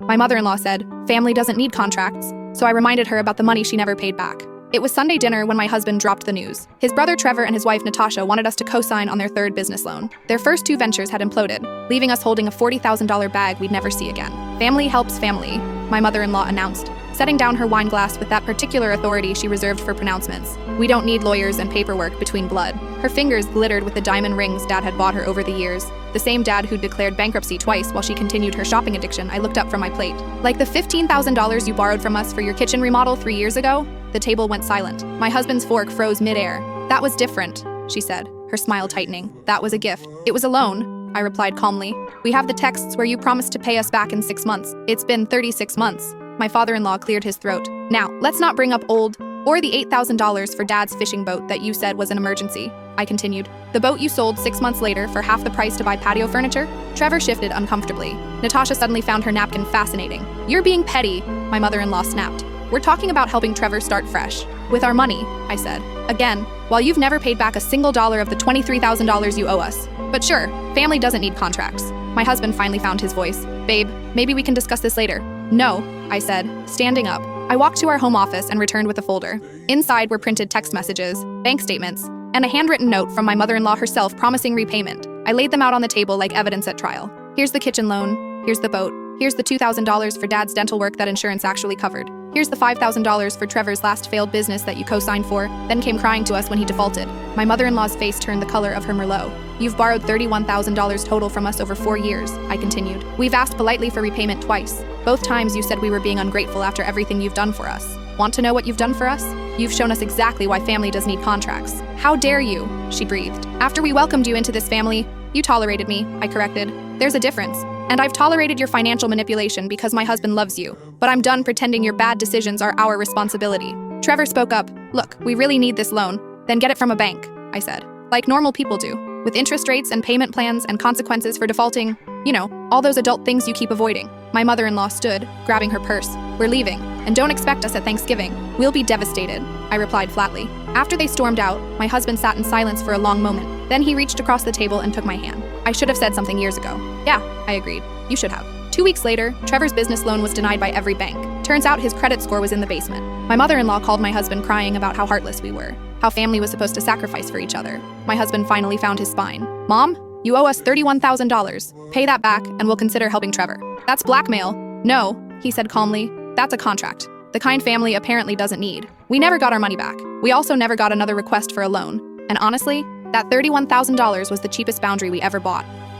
My mother-in-law said, "Family doesn't need contracts," so I reminded her about the money she never paid back. It was Sunday dinner when my husband dropped the news. His brother Trevor and his wife Natasha wanted us to co-sign on their third business loan. Their first two ventures had imploded, leaving us holding a $40,000 bag we'd never see again. "Family helps family," my mother-in-law announced, setting down her wine glass with that particular authority she reserved for pronouncements. "We don't need lawyers and paperwork between blood." Her fingers glittered with the diamond rings Dad had bought her over the years. The same Dad who'd declared bankruptcy twice while she continued her shopping addiction. I looked up from my plate. "Like the $15,000 you borrowed from us for your kitchen remodel 3 years ago?" The table went silent. My husband's fork froze midair. "That was different," she said, her smile tightening. "That was a gift." "It was a loan," I replied calmly. "We have the texts where you promised to pay us back in 6 months. It's been 36 months. My father-in-law cleared his throat. "Now, let's not bring up old or the $8,000 for Dad's fishing boat that you said was an emergency," I continued. "The boat you sold 6 months later for half the price to buy patio furniture?" Trevor shifted uncomfortably. Natasha suddenly found her napkin fascinating. "You're being petty," my mother-in-law snapped. "We're talking about helping Trevor start fresh. With our money," I said. "Again, while you've never paid back a single dollar of the $23,000 you owe us. But sure, family doesn't need contracts." My husband finally found his voice. "Babe, maybe we can discuss this later." "No," I said, standing up. I walked to our home office and returned with a folder. Inside were printed text messages, bank statements, and a handwritten note from my mother-in-law herself promising repayment. I laid them out on the table like evidence at trial. "Here's the kitchen loan. Here's the boat. Here's the $2,000 for Dad's dental work that insurance actually covered. Here's the $5,000 for Trevor's last failed business that you co-signed for, then came crying to us when he defaulted." My mother-in-law's face turned the color of her Merlot. "You've borrowed $31,000 total from us over 4 years, I continued. "We've asked politely for repayment twice. Both times you said we were being ungrateful after everything you've done for us. Want to know what you've done for us? You've shown us exactly why family does need contracts." "How dare you?" she breathed. "After we welcomed you into this family, you tolerated me," I corrected. "There's a difference. And I've tolerated your financial manipulation because my husband loves you. But I'm done pretending your bad decisions are our responsibility." Trevor spoke up. "Look, we really need this loan. Then get it from a bank," I said. "Like normal people do. With interest rates and payment plans and consequences for defaulting. You know, all those adult things you keep avoiding." My mother-in-law stood, grabbing her purse. "We're leaving, and don't expect us at Thanksgiving. We'll be devastated," I replied flatly. After they stormed out, my husband sat in silence for a long moment. Then he reached across the table and took my hand. "I should have said something years ago." "Yeah," I agreed. "You should have." 2 weeks later, Trevor's business loan was denied by every bank. Turns out his credit score was in the basement. My mother-in-law called my husband crying about how heartless we were, how family was supposed to sacrifice for each other. My husband finally found his spine. "Mom, you owe us $31,000. Pay that back and we'll consider helping Trevor." "That's blackmail." "No," he said calmly. "That's a contract. The kind family apparently doesn't need." We never got our money back. We also never got another request for a loan. And honestly, that $31,000 was the cheapest boundary we ever bought.